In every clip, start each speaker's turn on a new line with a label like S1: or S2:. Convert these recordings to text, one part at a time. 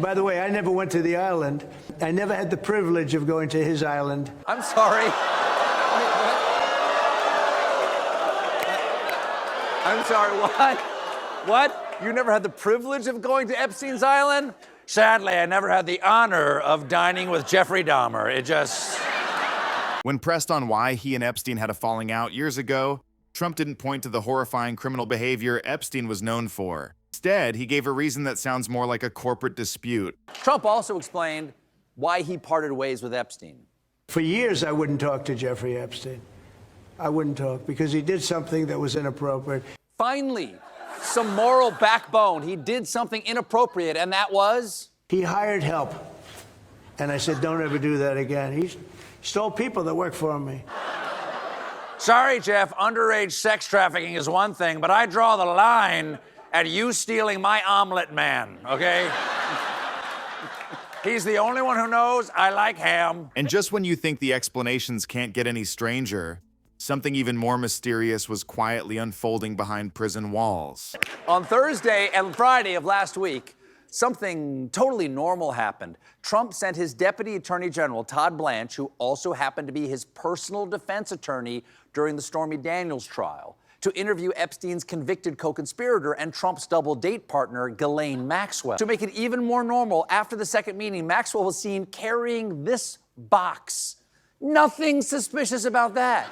S1: By the way, I never went to the island. I never had the privilege of going to his island.
S2: I'm sorry. I'm sorry, what? What? You never had the privilege of going to Epstein's island? Sadly, I never had the honor of dining with Jeffrey Dahmer. It just...
S3: When pressed on why he and Epstein had a falling out years ago, Trump didn't point to the horrifying criminal behavior Epstein was known for. Instead, he gave a reason that sounds more like a corporate dispute.
S2: Trump also explained why he parted ways with Epstein.
S1: For years, I wouldn't talk to Jeffrey Epstein. I wouldn't talk because he did something that was inappropriate.
S2: Finally, some moral backbone. He did something inappropriate, and that was?
S1: He hired help. And I said, don't ever do that again. He stole people that work for me.
S2: Sorry, Jeff, underage sex trafficking is one thing, but I draw the line at you stealing my omelet man, okay? He's the only one who knows I like ham.
S3: And just when you think the explanations can't get any stranger, something even more mysterious was quietly unfolding behind prison walls.
S2: On Thursday and Friday of last week, something totally normal happened. Trump sent his Deputy Attorney General, Todd Blanche, who also happened to be his personal defense attorney during the Stormy Daniels trial, to interview Epstein's convicted co-conspirator and Trump's double-date partner, Ghislaine Maxwell. To make it even more normal, after the second meeting, Maxwell was seen carrying this box. Nothing suspicious about that.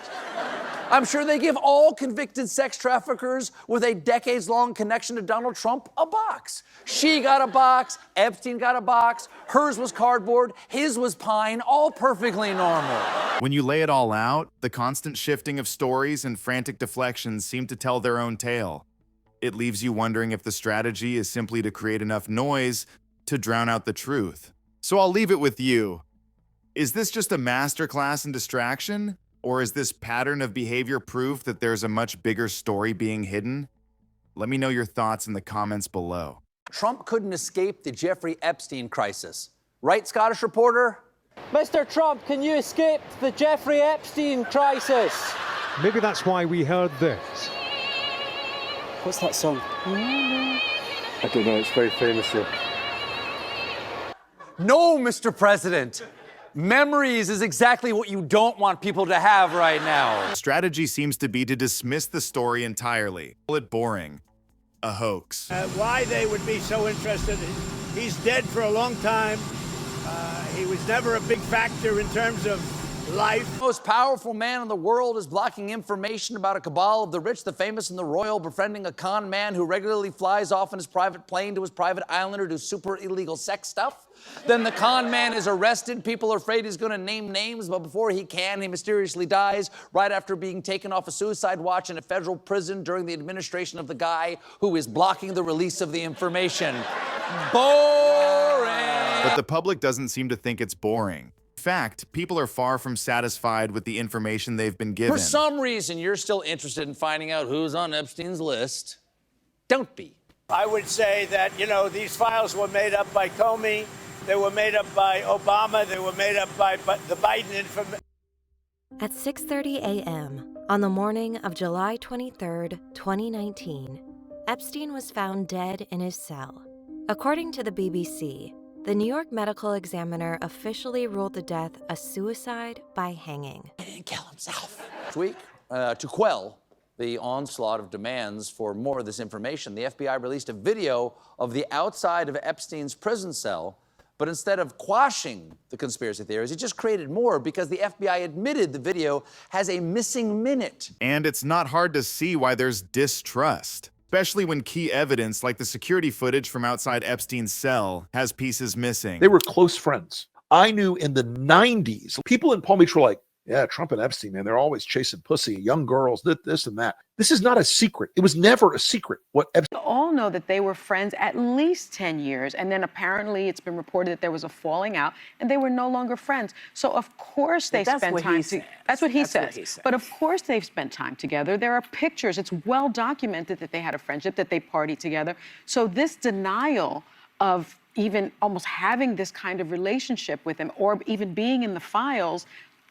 S2: I'm sure they give all convicted sex traffickers with a decades-long connection to Donald Trump a box. She got a box, Epstein got a box, hers was cardboard, his was pine, all perfectly normal.
S3: When you lay it all out, the constant shifting of stories and frantic deflections seem to tell their own tale. It leaves you wondering if the strategy is simply to create enough noise to drown out the truth. So I'll leave it with you. Is this just a masterclass in distraction? Or is this pattern of behavior proof that there's a much bigger story being hidden? Let me know your thoughts in the comments below.
S2: Trump couldn't escape the Jeffrey Epstein crisis. Right, Scottish reporter?
S4: Mr. Trump, can you escape the Jeffrey Epstein crisis?
S5: Maybe that's why we heard this.
S6: What's that song? I don't know, it's very famous here.
S2: No, Mr. President. Memories is exactly what you don't want people to have right now.
S3: Strategy seems to be to dismiss the story entirely. Call it boring. A hoax.
S1: Why they would be so interested, he's dead for a long time. He was never a big factor in terms of life.
S2: The most powerful man in the world is blocking information about a cabal of the rich, the famous, and the royal, befriending a con man who regularly flies off in his private plane to his private island or do super illegal sex stuff. Then the con man is arrested. People are afraid he's going to name names, but before he can, he mysteriously dies right after being taken off a suicide watch in a federal prison during the administration of the guy who is blocking the release of the information. Boring!
S3: But the public doesn't seem to think it's boring. In fact, people are far from satisfied with the information they've been given.
S2: For some reason, you're still interested in finding out who's on Epstein's list. Don't be.
S1: I would say that, you know, these files were made up by Comey, they were made up by Obama, they were made up by the Biden information.
S7: At 6:30 a.m. on the morning of July 23, 2019, Epstein was found dead in his cell. According to the BBC, the New York medical examiner officially ruled the death a suicide by hanging.
S2: He didn't kill himself. This week, to quell the onslaught of demands for more of this information, the FBI released a video of the outside of Epstein's prison cell. But instead of quashing the conspiracy theories, it just created more because the FBI admitted the video has a missing minute.
S3: And it's not hard to see why there's distrust, especially when key evidence like the security footage from outside Epstein's cell has pieces missing.
S8: They were close friends. I knew in the 90s, people in Palm Beach were like, yeah, Trump and Epstein, man, they're always chasing pussy, young girls, this and that. This is not a secret. It was never a secret. What Epstein...
S9: We all know that they were friends at least 10 years, and then apparently it's been reported that there was a falling out, and they were no longer friends. So of course they spent time together. That's what he says. But of course they've spent time together. There are pictures. It's well documented that they had a friendship, that they partied together. So this denial of even almost having this kind of relationship with him or even being in the files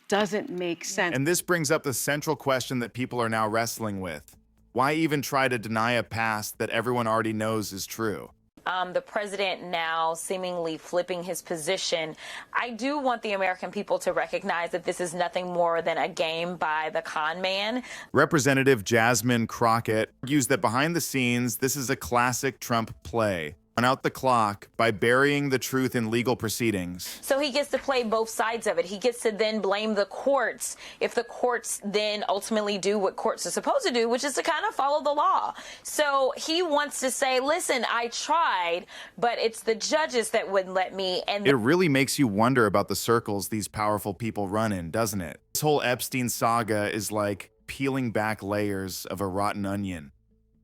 S9: doesn't make sense.
S3: And this brings up the central question that people are now wrestling with. Why even try to deny a past that everyone already knows is true?
S10: The president now seemingly flipping his position. I do want the American people to recognize that this is nothing more than a game by the con man.
S3: Representative Jasmine Crockett argues that behind the scenes, this is a classic Trump play. Run out the clock by burying the truth in legal proceedings.
S10: So he gets to play both sides of it. He gets to then blame the courts if the courts then ultimately do what courts are supposed to do, which is to kind of follow the law. So he wants to say, listen, I tried, but it's the judges that wouldn't let me. And
S3: it really makes you wonder about the circles these powerful people run in, doesn't it? This whole Epstein saga is like peeling back layers of a rotten onion.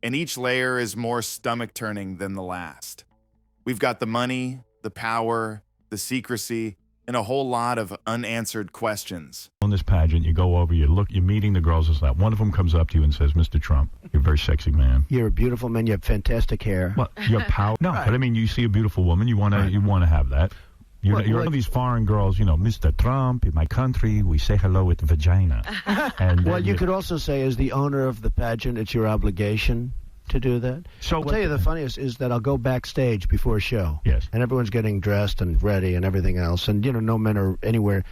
S3: And each layer is more stomach-turning than the last. We've got the money, the power, the secrecy, and a whole lot of unanswered questions.
S11: On this pageant, you go over, you're meeting the girls and stuff. One of them comes up to you and says, Mr. Trump, you're a very sexy man.
S12: You're a beautiful man. You have fantastic hair.
S11: Well, your power. No, right. But I mean, you see a beautiful woman, you want to have that. You're one of these foreign girls, Mr. Trump, in my country, we say hello with vagina. And
S12: well, you could also say, as the owner of the pageant, it's your obligation to do that. So I'll tell you the funniest is that I'll go backstage before a show.
S11: Yes.
S12: And everyone's getting dressed and ready and everything else. And, no men are anywhere.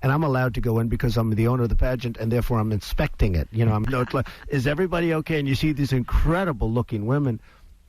S12: And I'm allowed to go in because I'm the owner of the pageant, and therefore I'm inspecting it. It's like, is everybody okay? And you see these incredible-looking women.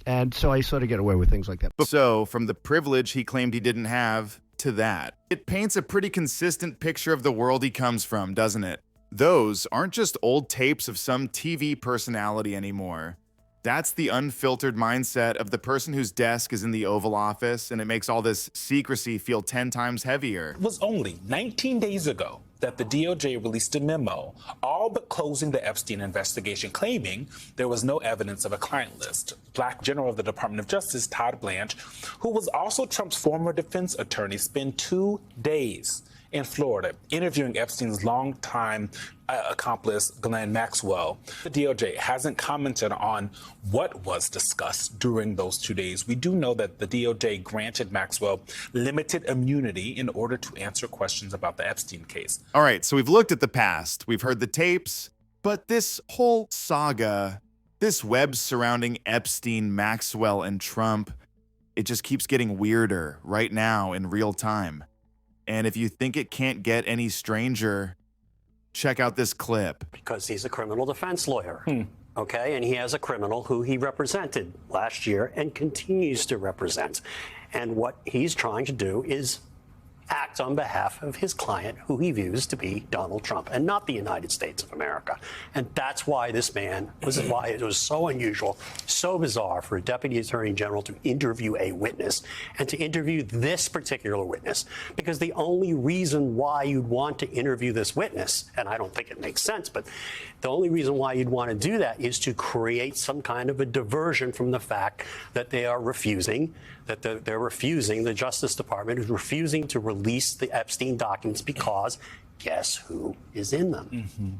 S12: And so I sort of get away with things like that.
S3: So, from the privilege he claimed he didn't have to that, it paints a pretty consistent picture of the world he comes from, doesn't it? Those aren't just old tapes of some TV personality anymore. That's the unfiltered mindset of the person whose desk is in the Oval Office, and it makes all this secrecy feel 10 times heavier.
S13: It was only 19 days ago that the DOJ released a memo, all but closing the Epstein investigation, claiming there was no evidence of a client list. Black General of the Department of Justice, Todd Blanche, who was also Trump's former defense attorney, spent 2 days in Florida interviewing Epstein's longtime accomplice, Ghislaine Maxwell. The DOJ hasn't commented on what was discussed during those 2 days. We do know that the DOJ granted Maxwell limited immunity in order to answer questions about the Epstein case.
S3: All right, so we've looked at the past, we've heard the tapes, but this whole saga, this web surrounding Epstein, Maxwell, and Trump, it just keeps getting weirder right now in real time. And if you think it can't get any stranger, check out this clip.
S14: Because he's a criminal defense lawyer, okay? And he has a criminal who he represented last year and continues to represent. And what he's trying to do is act on behalf of his client, who he views to be Donald Trump and not the United States of America. And that's why why it was so unusual, so bizarre for a deputy attorney general to interview a witness and to interview this particular witness. Because the only reason why you'd want to interview this witness, and I don't think it makes sense, but the only reason why you'd want to do that is to create some kind of a diversion from the fact that they are refusing, the Justice Department is refusing to release the Epstein documents because guess who is in them?